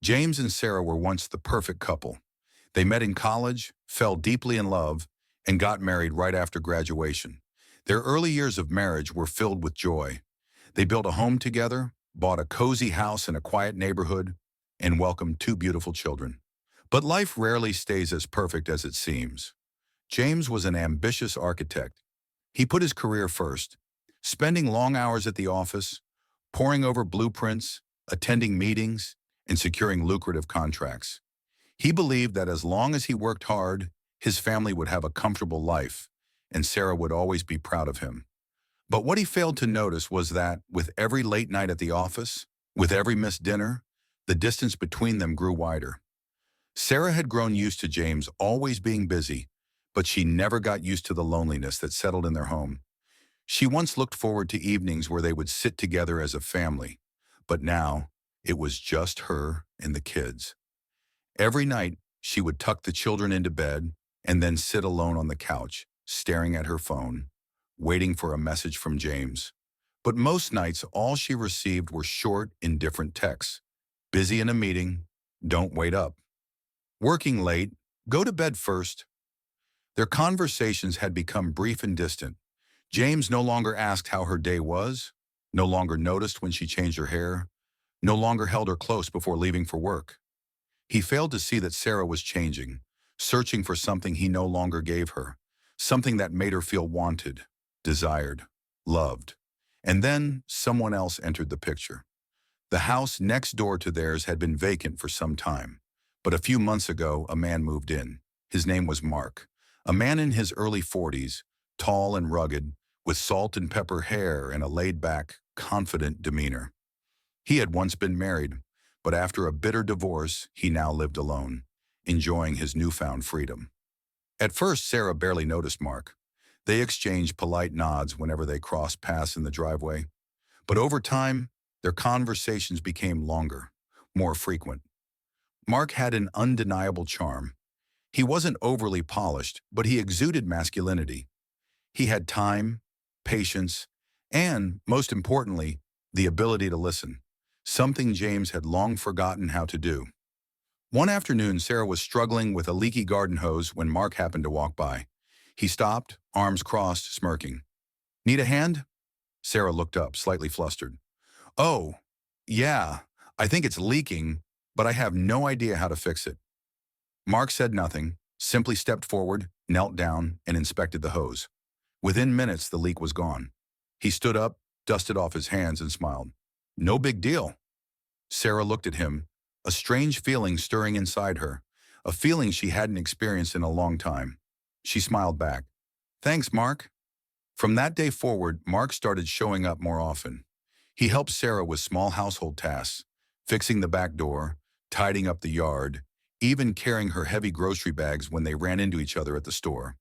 James and Sarah were once the perfect couple. They met in college, fell deeply in love, and got married right after graduation. Their early years of marriage were filled with joy. They built a home together, bought a cozy house in a quiet neighborhood, and welcomed two beautiful children. But life rarely stays as perfect as it seems. James was an ambitious architect. He put his career first, spending long hours at the office, poring over blueprints, attending meetings, and securing lucrative contracts. He believed that as long as he worked hard, his family would have a comfortable life, and Sarah would always be proud of him. But what he failed to notice was that, with every late night at the office, with every missed dinner, the distance between them grew wider. Sarah had grown used to James always being busy, but she never got used to the loneliness that settled in their home. She once looked forward to evenings where they would sit together as a family, but now it was just her and the kids. Every night, she would tuck the children into bed and then sit alone on the couch, staring at her phone, waiting for a message from James. But most nights, all she received were short, indifferent texts. Busy in a meeting, don't wait up. Working late, go to bed first. Their conversations had become brief and distant. James no longer asked how her day was, no longer noticed when she changed her hair, no longer held her close before leaving for work. He failed to see that Sarah was changing, searching for something he no longer gave her, something that made her feel wanted, desired, loved. And then someone else entered the picture. The house next door to theirs had been vacant for some time, but a few months ago, a man moved in. His name was Mark, a man in his early 40s, tall and rugged, with salt and pepper hair and a laid-back, confident demeanor. He had once been married, but after a bitter divorce, he now lived alone, enjoying his newfound freedom. At first, Sarah barely noticed Mark. They exchanged polite nods whenever they crossed paths in the driveway. But over time, their conversations became longer, more frequent. Mark had an undeniable charm. He wasn't overly polished, but he exuded masculinity. He had time, patience, and, most importantly, the ability to listen, something James had long forgotten how to do. One afternoon, Sarah was struggling with a leaky garden hose when Mark happened to walk by. He stopped, arms crossed, smirking. "Need a hand?" Sarah looked up, slightly flustered. "Oh, yeah, I think it's leaking, but I have no idea how to fix it." Mark said nothing, simply stepped forward, knelt down, and inspected the hose. Within minutes, the leak was gone. He stood up, dusted off his hands, and smiled. "No big deal." Sarah looked at him, a strange feeling stirring inside her, a feeling she hadn't experienced in a long time. She smiled back. "Thanks, Mark." From that day forward, Mark started showing up more often. He helped Sarah with small household tasks, fixing the back door, tidying up the yard, even carrying her heavy grocery bags when they ran into each other at the store.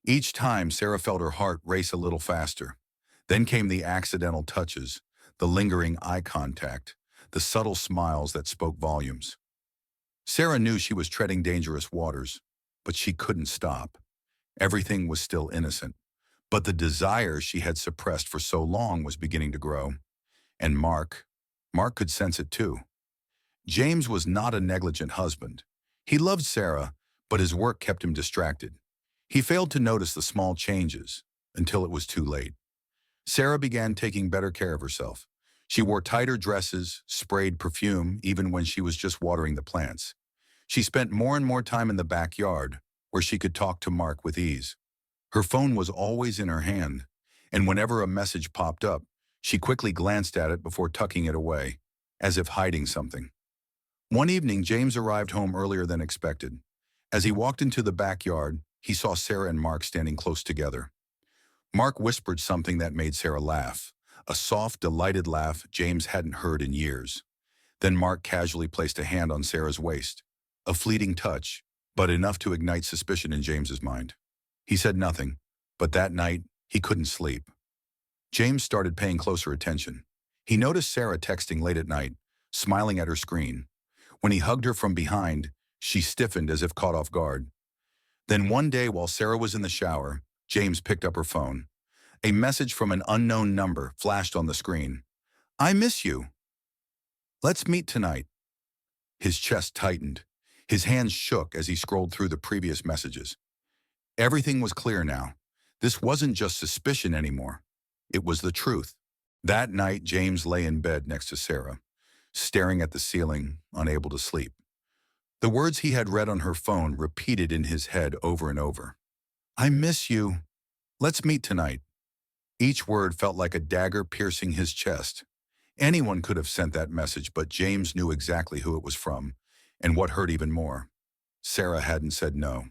Each time, Sarah felt her heart race a little faster. Then came the accidental touches, the lingering eye contact, the subtle smiles that spoke volumes. Sarah knew she was treading dangerous waters, but she couldn't stop. Everything was still innocent, but the desire she had suppressed for so long was beginning to grow. And Mark could sense it too. James was not a negligent husband. He loved Sarah, but his work kept him distracted. He failed to notice the small changes until it was too late. Sarah began taking better care of herself. She wore tighter dresses, sprayed perfume even when she was just watering the plants. She spent more and more time in the backyard, where she could talk to Mark with ease. Her phone was always in her hand, and whenever a message popped up, she quickly glanced at it before tucking it away, as if hiding something. One evening, James arrived home earlier than expected. As he walked into the backyard, he saw Sarah and Mark standing close together. Mark whispered something that made Sarah laugh, a soft, delighted laugh James hadn't heard in years. Then Mark casually placed a hand on Sarah's waist, a fleeting touch, but enough to ignite suspicion in James's mind. He said nothing, but that night, he couldn't sleep. James started paying closer attention. He noticed Sarah texting late at night, smiling at her screen. When he hugged her from behind, she stiffened as if caught off guard. Then one day, while Sarah was in the shower, James picked up her phone. A message from an unknown number flashed on the screen. "I miss you. Let's meet tonight." His chest tightened. His hands shook as he scrolled through the previous messages. Everything was clear now. This wasn't just suspicion anymore. It was the truth. That night, James lay in bed next to Sarah, staring at the ceiling, unable to sleep. The words he had read on her phone repeated in his head over and over. I miss you. Let's meet tonight. Each word felt like a dagger piercing his chest. Anyone could have sent that message, but James knew exactly who it was from, and what hurt even more. Sarah hadn't said no.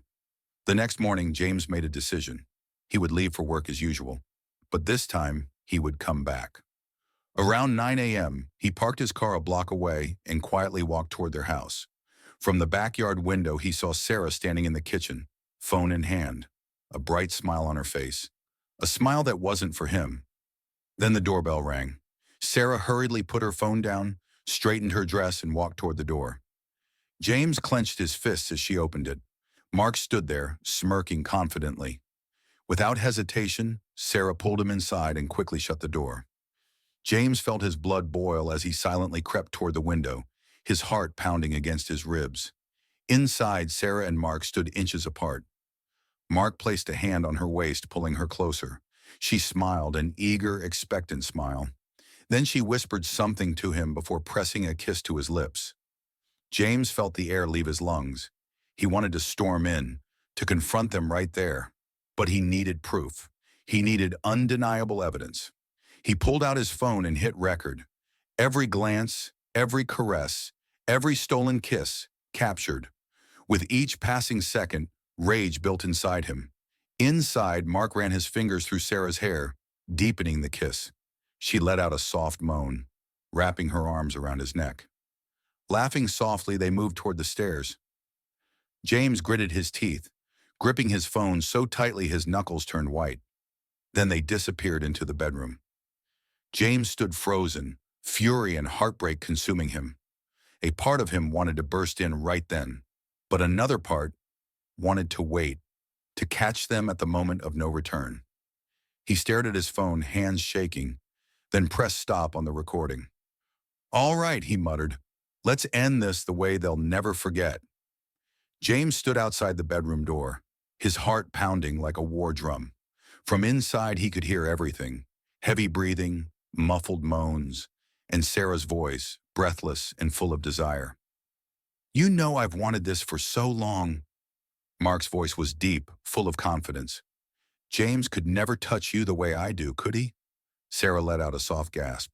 The next morning, James made a decision. He would leave for work as usual, but this time, he would come back. Around 9 a.m., he parked his car a block away and quietly walked toward their house. From the backyard window, he saw Sarah standing in the kitchen, phone in hand, a bright smile on her face, a smile that wasn't for him. Then the doorbell rang. Sarah hurriedly put her phone down, straightened her dress, and walked toward the door. James clenched his fists as she opened it. Mark stood there, smirking confidently. Without hesitation, Sarah pulled him inside and quickly shut the door. James felt his blood boil as he silently crept toward the window, his heart pounding against his ribs. Inside, Sarah and Mark stood inches apart. Mark placed a hand on her waist, pulling her closer. She smiled, an eager, expectant smile. Then she whispered something to him before pressing a kiss to his lips. James felt the air leave his lungs. He wanted to storm in, to confront them right there. But he needed proof. He needed undeniable evidence. He pulled out his phone and hit record. Every glance, every caress, every stolen kiss, captured. With each passing second, rage built inside him. Inside, Mark ran his fingers through Sarah's hair, deepening the kiss. She let out a soft moan, wrapping her arms around his neck. Laughing softly, they moved toward the stairs. James gritted his teeth, gripping his phone so tightly his knuckles turned white. Then they disappeared into the bedroom. James stood frozen, fury and heartbreak consuming him. A part of him wanted to burst in right then, but another part wanted to wait, to catch them at the moment of no return. He stared at his phone, hands shaking, then pressed stop on the recording. All right, he muttered. Let's end this the way they'll never forget. James stood outside the bedroom door, his heart pounding like a war drum. From inside, he could hear everything: heavy breathing, muffled moans, and Sarah's voice, breathless and full of desire. You know I've wanted this for so long. Mark's voice was deep, full of confidence. James could never touch you the way I do, could he? Sarah let out a soft gasp.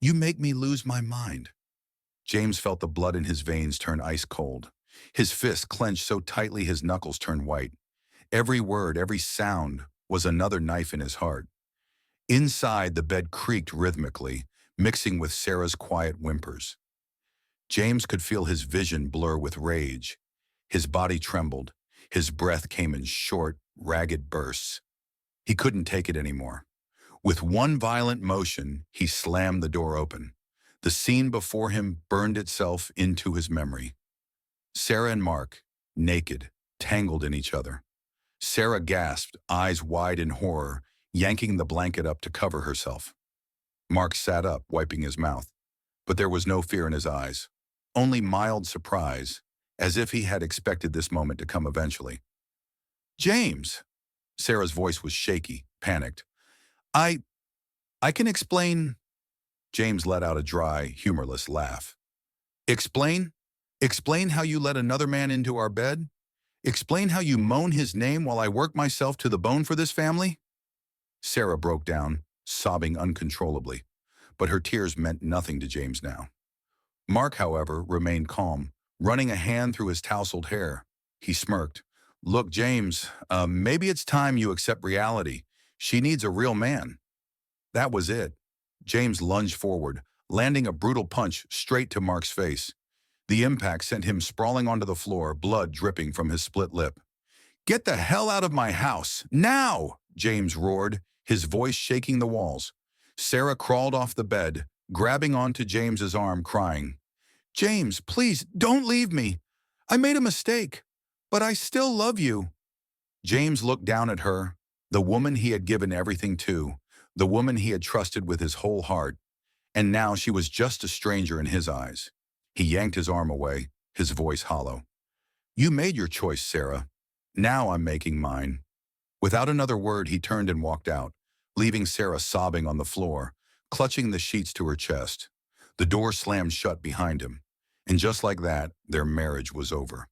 You make me lose my mind. James felt the blood in his veins turn ice cold. His fist clenched so tightly his knuckles turned white. Every word, every sound was another knife in his heart. Inside, the bed creaked rhythmically, mixing with Sarah's quiet whimpers. James could feel his vision blur with rage. His body trembled. His breath came in short, ragged bursts. He couldn't take it anymore. With one violent motion, he slammed the door open. The scene before him burned itself into his memory. Sarah and Mark, naked, tangled in each other. Sarah gasped, eyes wide in horror, yanking the blanket up to cover herself. Mark sat up, wiping his mouth, but there was no fear in his eyes, only mild surprise, as if he had expected this moment to come eventually. James! Sarah's voice was shaky, panicked. I can explain. James let out a dry, humorless laugh. Explain? Explain how you let another man into our bed? Explain how you moan his name while I work myself to the bone for this family? Sarah broke down, sobbing uncontrollably, but her tears meant nothing to James now. Mark, however, remained calm, running a hand through his tousled hair. He smirked. Look, James, maybe it's time you accept reality. She needs a real man. That was it. James lunged forward, landing a brutal punch straight to Mark's face. The impact sent him sprawling onto the floor, blood dripping from his split lip. Get the hell out of my house, now! James roared, his voice shaking the walls. Sarah crawled off the bed, grabbing onto James's arm, crying, James, please, don't leave me. I made a mistake, but I still love you. James looked down at her, the woman he had given everything to, the woman he had trusted with his whole heart, and now she was just a stranger in his eyes. He yanked his arm away, his voice hollow. You made your choice, Sarah. Now I'm making mine. Without another word, he turned and walked out, leaving Sarah sobbing on the floor, clutching the sheets to her chest. The door slammed shut behind him, and just like that, their marriage was over.